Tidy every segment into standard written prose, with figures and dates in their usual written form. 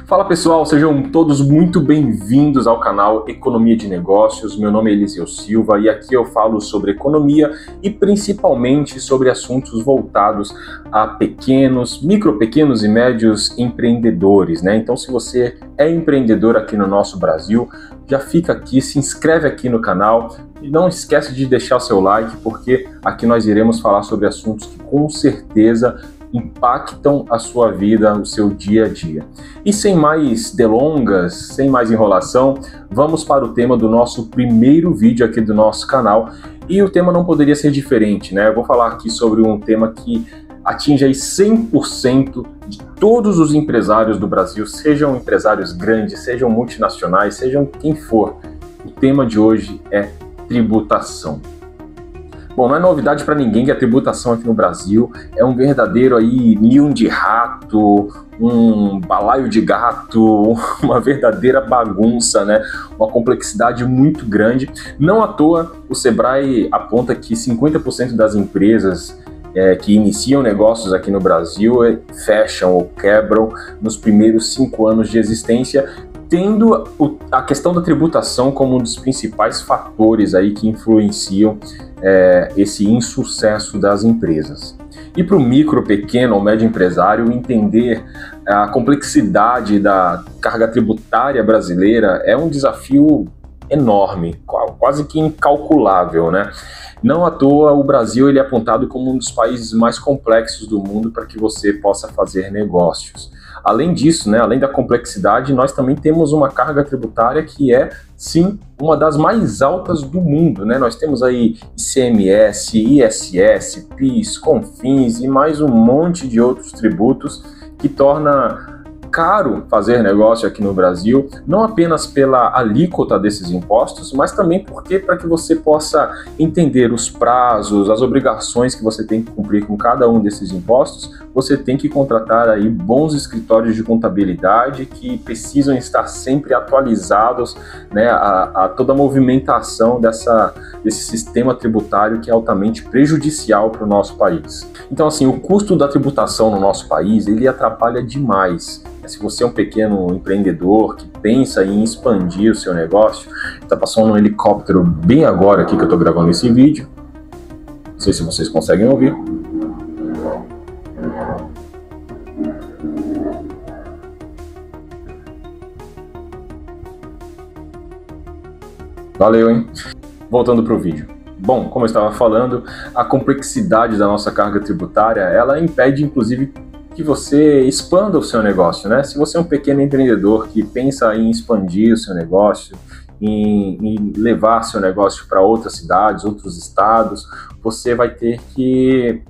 Fala pessoal, sejam todos muito bem-vindos ao canal Economia de Negócios. Meu nome é Eliseu Silva e aqui eu falo sobre economia e principalmente sobre assuntos voltados a pequenos e médios empreendedores, né? Então, se você é empreendedor aqui no nosso Brasil, já fica aqui, se inscreve aqui no canal e não esquece de deixar o seu like, porque aqui nós iremos falar sobre assuntos que com certeza impactam a sua vida, o seu dia a dia. E sem mais delongas, sem mais enrolação, vamos para o tema do nosso primeiro vídeo aqui do nosso canal. E o tema não poderia ser diferente, né? Eu vou falar aqui sobre um tema que atinge aí 100% de todos os empresários do Brasil, sejam empresários grandes, sejam multinacionais, sejam quem for. O tema de hoje é tributação. Bom, não é novidade para ninguém que a tributação aqui no Brasil é um verdadeiro aí ninho de rato, um balaio de gato, uma verdadeira bagunça, né? Uma complexidade muito grande. Não à toa, o Sebrae aponta que 50% das empresas que iniciam negócios aqui no Brasil fecham ou quebram nos primeiros 5 anos de existência, tendo a questão da tributação como um dos principais fatores aí que influenciam esse insucesso das empresas. E para o micro, pequeno ou médio empresário entender a complexidade da carga tributária brasileira é um desafio enorme, quase que incalculável, né? Não à toa o Brasil ele é apontado como um dos países mais complexos do mundo para que você possa fazer negócios. Além disso, né, além da complexidade, nós também temos uma carga tributária que é, sim, uma das mais altas do mundo, né? Nós temos aí ICMS, ISS, PIS, CONFINS e mais um monte de outros tributos que torna caro fazer negócio aqui no Brasil, não apenas pela alíquota desses impostos, mas também porque para que você possa entender os prazos, as obrigações que você tem que cumprir com cada um desses impostos, você tem que contratar aí bons escritórios de contabilidade que precisam estar sempre atualizados, né, a toda a movimentação desse sistema tributário que é altamente prejudicial para o nosso país. Então, assim, o custo da tributação no nosso país, ele atrapalha demais. Se você é um pequeno empreendedor que pensa em expandir o seu negócio, está passando um helicóptero bem agora aqui que eu estou gravando esse vídeo. Não sei se vocês conseguem ouvir. Valeu, hein? Voltando para o vídeo. Bom, como eu estava falando, a complexidade da nossa carga tributária, ela impede, inclusive, que você expanda o seu negócio, né? Se você é um pequeno empreendedor que pensa em expandir o seu negócio, em levar seu negócio para outras cidades, outros estados, você vai ter que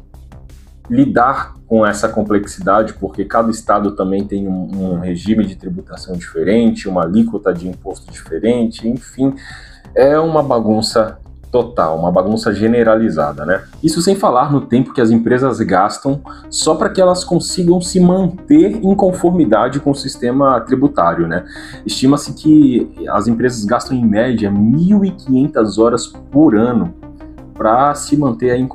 lidar com essa complexidade, porque cada estado também tem um regime de tributação diferente, uma alíquota de imposto diferente, enfim, é uma bagunça total, uma bagunça generalizada, né? Isso sem falar no tempo que as empresas gastam só para que elas consigam se manter em conformidade com o sistema tributário, né? Estima-se que as empresas gastam em média 1.500 horas por ano para se manter em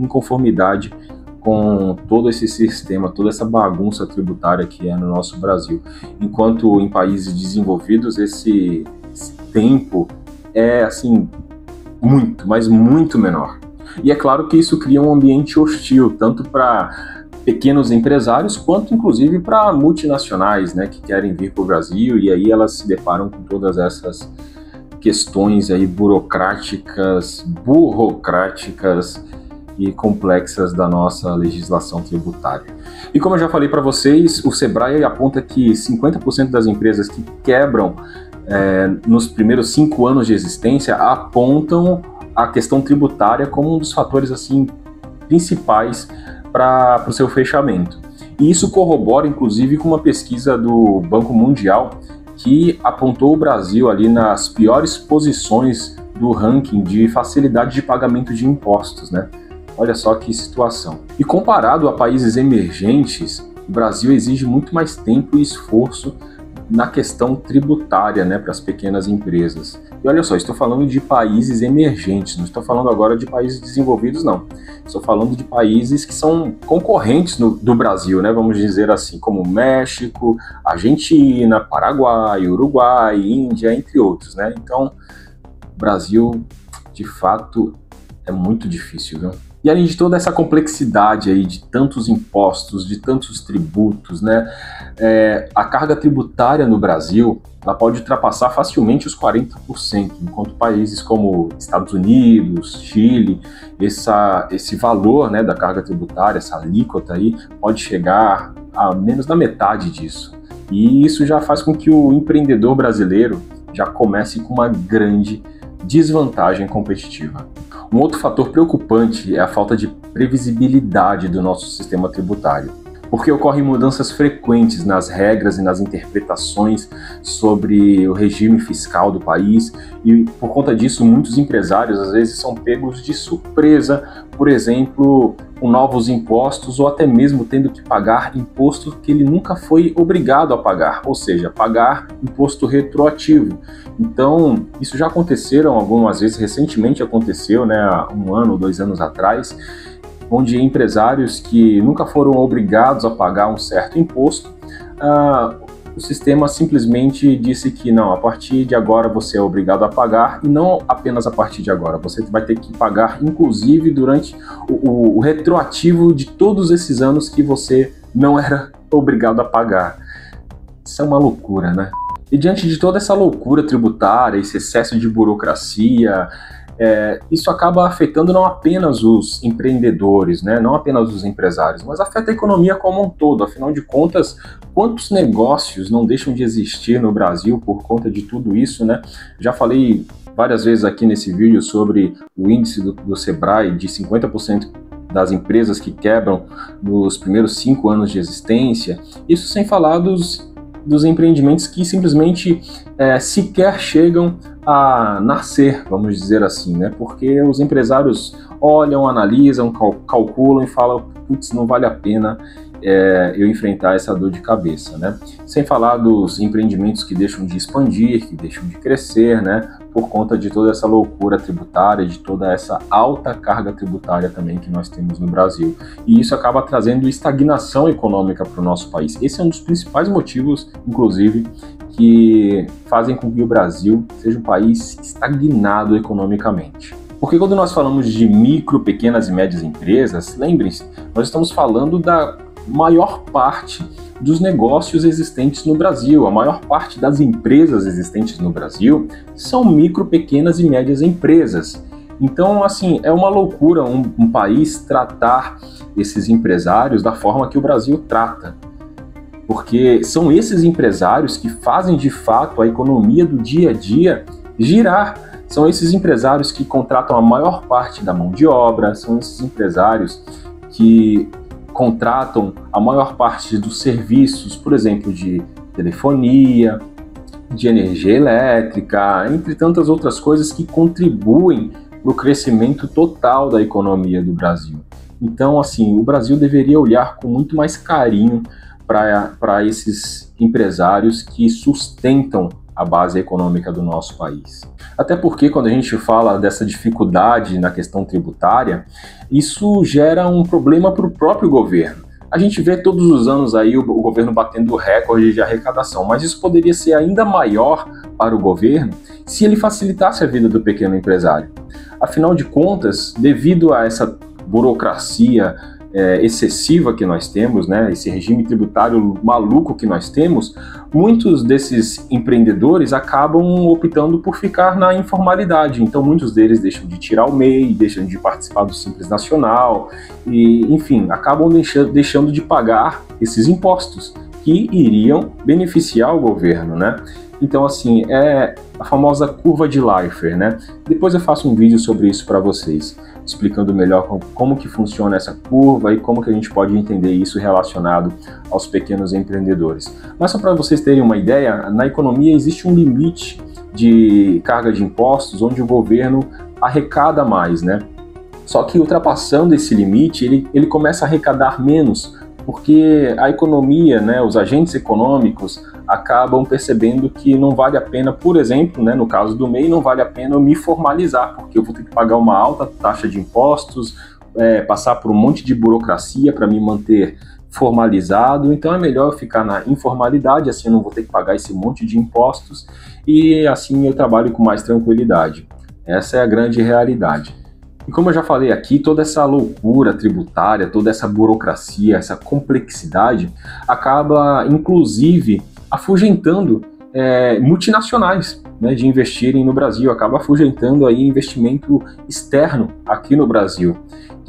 conformidade com todo esse sistema, toda essa bagunça tributária que é no nosso Brasil. Enquanto em países desenvolvidos esse tempo é assim muito, mas muito menor. E é claro que isso cria um ambiente hostil, tanto para pequenos empresários, quanto inclusive para multinacionais, né, que querem vir para o Brasil, e aí elas se deparam com todas essas questões aí burocráticas e complexas da nossa legislação tributária. E como eu já falei para vocês, o Sebrae aponta que 50% das empresas que quebram nos primeiros 5 anos de existência apontam a questão tributária como um dos fatores assim principais para o seu fechamento. E isso corrobora inclusive com uma pesquisa do Banco Mundial que apontou o Brasil ali nas piores posições do ranking de facilidade de pagamento de impostos, né? Olha só que situação. E comparado a países emergentes, o Brasil exige muito mais tempo e esforço na questão tributária, né, para as pequenas empresas. E olha só, estou falando de países emergentes, não estou falando agora de países desenvolvidos, não. Estou falando de países que são concorrentes do Brasil, né, vamos dizer assim, como México, Argentina, Paraguai, Uruguai, Índia, entre outros, né. Então, o Brasil, de fato, é muito difícil, viu? E além de toda essa complexidade aí de tantos impostos, de tantos tributos, né, a carga tributária no Brasil ela pode ultrapassar facilmente os 40%, enquanto países como Estados Unidos, Chile, esse valor, né, da carga tributária, essa alíquota aí, pode chegar a menos da metade disso. E isso já faz com que o empreendedor brasileiro já comece com uma grande desvantagem competitiva. Um outro fator preocupante é a falta de previsibilidade do nosso sistema tributário, porque ocorrem mudanças frequentes nas regras e nas interpretações sobre o regime fiscal do país e, por conta disso, muitos empresários às vezes são pegos de surpresa, por exemplo, com novos impostos ou até mesmo tendo que pagar imposto que ele nunca foi obrigado a pagar, ou seja, pagar imposto retroativo. Então, isso já aconteceram algumas vezes, recentemente aconteceu, né, há 1 ano ou 2 anos atrás, onde empresários que nunca foram obrigados a pagar um certo imposto, o sistema simplesmente disse que não, a partir de agora você é obrigado a pagar, e não apenas a partir de agora, você vai ter que pagar inclusive durante o retroativo de todos esses anos que você não era obrigado a pagar. Isso é uma loucura, né? E diante de toda essa loucura tributária, esse excesso de burocracia, isso acaba afetando não apenas os empreendedores, né? Não apenas os empresários, mas afeta a economia como um todo. Afinal de contas, quantos negócios não deixam de existir no Brasil por conta de tudo isso, né? Já falei várias vezes aqui nesse vídeo sobre o índice do Sebrae de 50% das empresas que quebram nos primeiros 5 anos de existência. Isso sem falar dos empreendimentos que simplesmente sequer chegam a nascer, vamos dizer assim, né? Porque os empresários olham, analisam, calculam e falam, putz, não vale a pena eu enfrentar essa dor de cabeça, né? Sem falar dos empreendimentos que deixam de expandir, que deixam de crescer, né? Por conta de toda essa loucura tributária, de toda essa alta carga tributária também que nós temos no Brasil. E isso acaba trazendo estagnação econômica para o nosso país. Esse é um dos principais motivos, inclusive, que fazem com que o Brasil seja um país estagnado economicamente. Porque quando nós falamos de micro, pequenas e médias empresas, lembrem-se, nós estamos falando da maior parte dos negócios existentes no Brasil. A maior parte das empresas existentes no Brasil são micro, pequenas e médias empresas. Então, assim, é uma loucura um país tratar esses empresários da forma que o Brasil trata. Porque são esses empresários que fazem de fato a economia do dia a dia girar. São esses empresários que contratam a maior parte da mão de obra, são esses empresários que contratam a maior parte dos serviços, por exemplo, de telefonia, de energia elétrica, entre tantas outras coisas que contribuem para o crescimento total da economia do Brasil. Então, assim, o Brasil deveria olhar com muito mais carinho para esses empresários que sustentam a base econômica do nosso país. Até porque quando a gente fala dessa dificuldade na questão tributária, isso gera um problema para o próprio governo. A gente vê todos os anos aí o governo batendo recorde de arrecadação, mas isso poderia ser ainda maior para o governo se ele facilitasse a vida do pequeno empresário. Afinal de contas, devido a essa burocracia excessiva que nós temos, né, esse regime tributário maluco que nós temos, muitos desses empreendedores acabam optando por ficar na informalidade. Então muitos deles deixam de tirar o MEI, deixam de participar do Simples Nacional e, enfim, acabam deixando de pagar esses impostos que iriam beneficiar o governo, né? Então, assim, é a famosa curva de Laffer, né? Depois eu faço um vídeo sobre isso para vocês, explicando melhor como que funciona essa curva e como que a gente pode entender isso relacionado aos pequenos empreendedores. Mas só para vocês terem uma ideia, na economia existe um limite de carga de impostos onde o governo arrecada mais, né? Só que ultrapassando esse limite, ele começa a arrecadar menos, porque a economia, né, os agentes econômicos acabam percebendo que não vale a pena, por exemplo, né, no caso do MEI, não vale a pena eu me formalizar, porque eu vou ter que pagar uma alta taxa de impostos, passar por um monte de burocracia para me manter formalizado, então é melhor eu ficar na informalidade, assim eu não vou ter que pagar esse monte de impostos e assim eu trabalho com mais tranquilidade. Essa é a grande realidade. E como eu já falei aqui, toda essa loucura tributária, toda essa burocracia, essa complexidade acaba inclusive afugentando multinacionais, né, de investirem no Brasil, acaba afugentando aí investimento externo aqui no Brasil.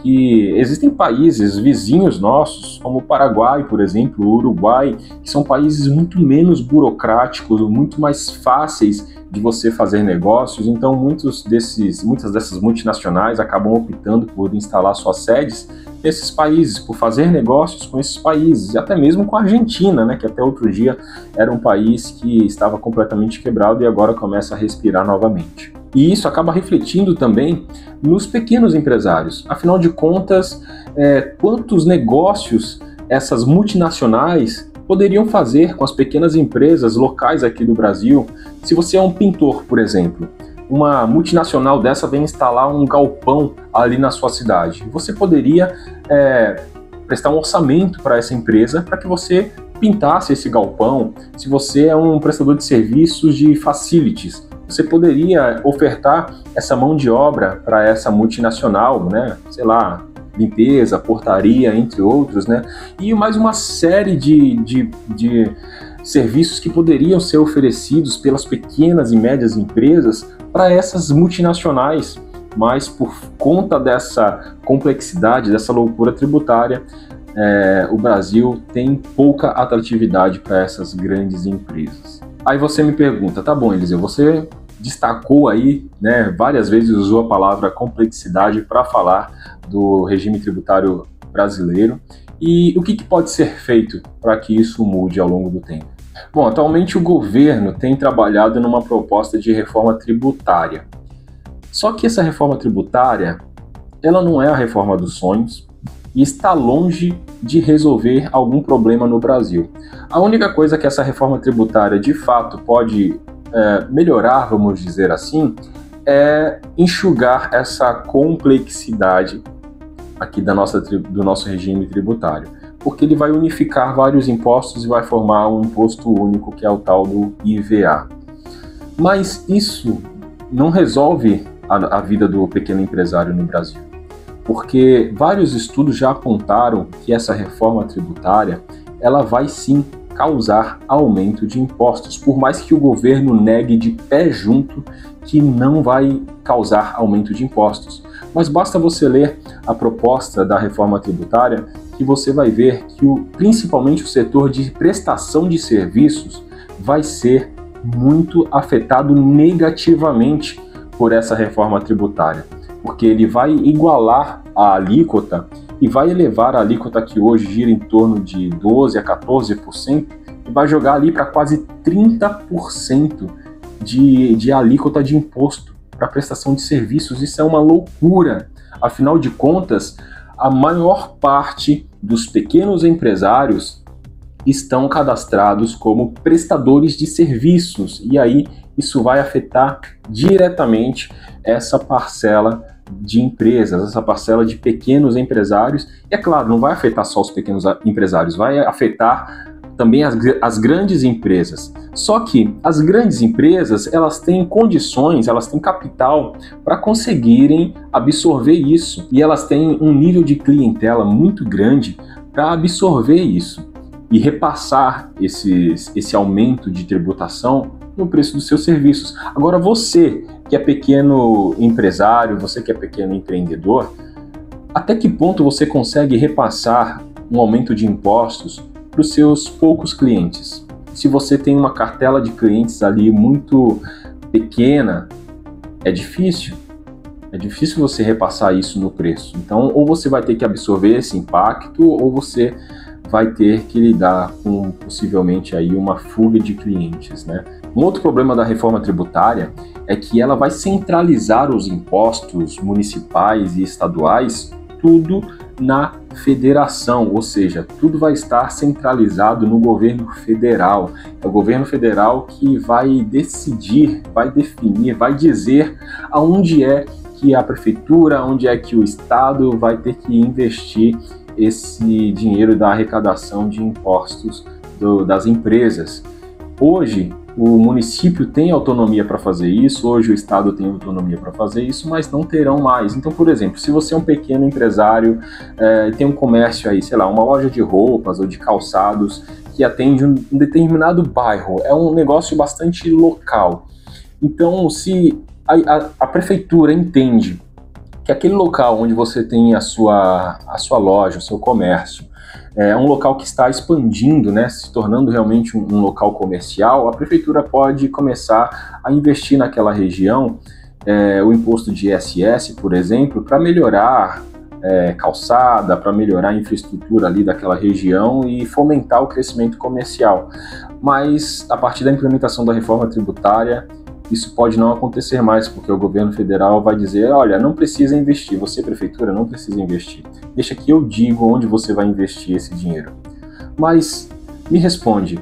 Que existem países vizinhos nossos, como o Paraguai, por exemplo, o Uruguai, que são países muito menos burocráticos, muito mais fáceis de você fazer negócios. Então, muitas dessas multinacionais acabam optando por instalar suas sedes nesses países, por fazer negócios com esses países, e até mesmo com a Argentina, né, que até outro dia era um país que estava completamente quebrado e agora começa a respirar novamente. E isso acaba refletindo também nos pequenos empresários. Afinal de contas, quantos negócios essas multinacionais poderiam fazer com as pequenas empresas locais aqui do Brasil? Se você é um pintor, por exemplo, uma multinacional dessa vem instalar um galpão ali na sua cidade, você poderia prestar um orçamento para essa empresa para que você pintasse esse galpão. Se você é um prestador de serviços de facilities, você poderia ofertar essa mão de obra para essa multinacional, né? Sei lá, limpeza, portaria, entre outros, né? E mais uma série de serviços que poderiam ser oferecidos pelas pequenas e médias empresas para essas multinacionais, mas por conta dessa complexidade, dessa loucura tributária, o Brasil tem pouca atratividade para essas grandes empresas. Aí você me pergunta, tá bom, Eliseu, você destacou aí, né, várias vezes usou a palavra complexidade para falar do regime tributário brasileiro, e o que pode ser feito para que isso mude ao longo do tempo? Bom, atualmente o governo tem trabalhado numa proposta de reforma tributária. Só que essa reforma tributária, ela não é a reforma dos sonhos e está longe de resolver algum problema no Brasil. A única coisa que essa reforma tributária de fato pode melhorar, vamos dizer assim, é enxugar essa complexidade aqui do nosso regime tributário, porque ele vai unificar vários impostos e vai formar um imposto único, que é o tal do IVA. Mas isso não resolve a vida do pequeno empresário no Brasil, porque vários estudos já apontaram que essa reforma tributária ela vai sim causar aumento de impostos, por mais que o governo negue de pé junto que não vai causar aumento de impostos. Mas basta você ler a proposta da reforma tributária que você vai ver que principalmente o setor de prestação de serviços vai ser muito afetado negativamente por essa reforma tributária, porque ele vai igualar a alíquota e vai elevar a alíquota que hoje gira em torno de 12% a 14% e vai jogar ali para quase 30% de alíquota de imposto para prestação de serviços. Isso é uma loucura. Afinal de contas, a maior parte dos pequenos empresários estão cadastrados como prestadores de serviços, e aí isso vai afetar diretamente essa parcela de empresas, essa parcela de pequenos empresários. E é claro, não vai afetar só os pequenos empresários, vai afetar também as grandes empresas. Só que as grandes empresas, elas têm condições, elas têm capital para conseguirem absorver isso, e elas têm um nível de clientela muito grande para absorver isso e repassar esse aumento de tributação no preço dos seus serviços. Agora, você que é pequeno empresário, você que é pequeno empreendedor, até que ponto você consegue repassar um aumento de impostos para os seus poucos clientes? Se você tem uma cartela de clientes ali muito pequena, é difícil você repassar isso no preço. Então, ou você vai ter que absorver esse impacto, ou você vai ter que lidar com possivelmente aí uma fuga de clientes, né? Um outro problema da reforma tributária é que ela vai centralizar os impostos municipais e estaduais tudo na federação, ou seja, tudo vai estar centralizado no governo federal. É o governo federal que vai decidir, vai definir, vai dizer aonde é que a prefeitura, onde é que o estado vai ter que investir esse dinheiro da arrecadação de impostos das empresas. Hoje, o município tem autonomia para fazer isso, hoje o estado tem autonomia para fazer isso, mas não terão mais. Então, por exemplo, se você é um pequeno empresário e tem um comércio aí, sei lá, uma loja de roupas ou de calçados que atende um determinado bairro, é um negócio bastante local. Então, se a prefeitura entende que aquele local onde você tem a sua loja, o seu comércio, é um local que está expandindo, né, se tornando realmente um local comercial, a prefeitura pode começar a investir naquela região o imposto de ISS, por exemplo, para melhorar calçada, para melhorar a infraestrutura ali daquela região e fomentar o crescimento comercial. Mas a partir da implementação da reforma tributária, isso pode não acontecer mais, porque o governo federal vai dizer, olha, não precisa investir, você, prefeitura, não precisa investir. Deixa que eu digo onde você vai investir esse dinheiro. Mas me responde,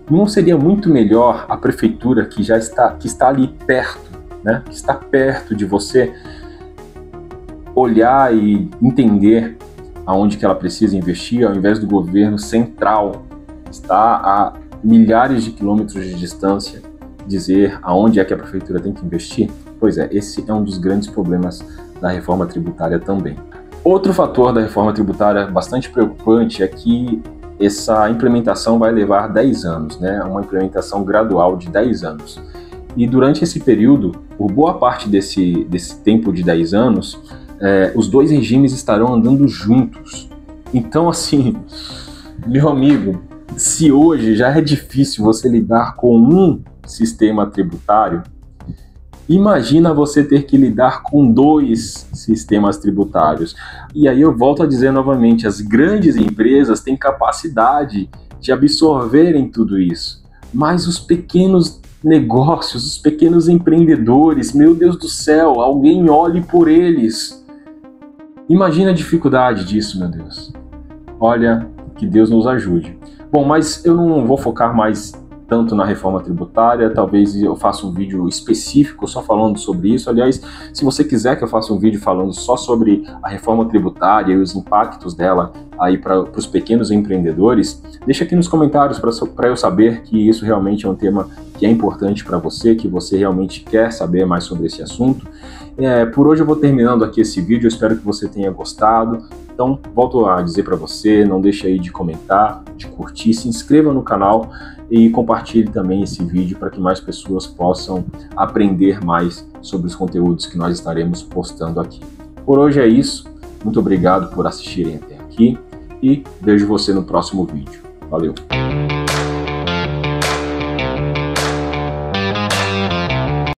não seria muito melhor a prefeitura que está ali perto, né, que está perto de você, olhar e entender aonde que ela precisa investir, ao invés do governo central, está a milhares de quilômetros de distância, dizer aonde é que a prefeitura tem que investir? Pois é, esse é um dos grandes problemas da reforma tributária também. Outro fator da reforma tributária bastante preocupante é que essa implementação vai levar 10 anos, né? Uma implementação gradual de 10 anos. E durante esse período, por boa parte desse tempo de 10 anos, os dois regimes estarão andando juntos. Então, assim, meu amigo, se hoje já é difícil você lidar com um sistema tributário, imagina você ter que lidar com 2 sistemas tributários. E aí eu volto a dizer novamente, as grandes empresas têm capacidade de absorverem tudo isso, mas os pequenos negócios, os pequenos empreendedores, meu Deus do céu, alguém olhe por eles. Imagina a dificuldade disso, meu Deus. Olha, que Deus nos ajude. Bom, mas eu não vou focar mais tanto na reforma tributária, talvez eu faça um vídeo específico só falando sobre isso. Aliás, se você quiser que eu faça um vídeo falando só sobre a reforma tributária e os impactos dela aí para os pequenos empreendedores, deixa aqui nos comentários para eu saber que isso realmente é um tema que é importante para você, que você realmente quer saber mais sobre esse assunto. Por hoje eu vou terminando aqui esse vídeo, eu espero que você tenha gostado. Então, volto a dizer para você, não deixe aí de comentar, de curtir, se inscreva no canal e compartilhe também esse vídeo para que mais pessoas possam aprender mais sobre os conteúdos que nós estaremos postando aqui. Por hoje é isso, muito obrigado por assistirem até aqui e vejo você no próximo vídeo. Valeu!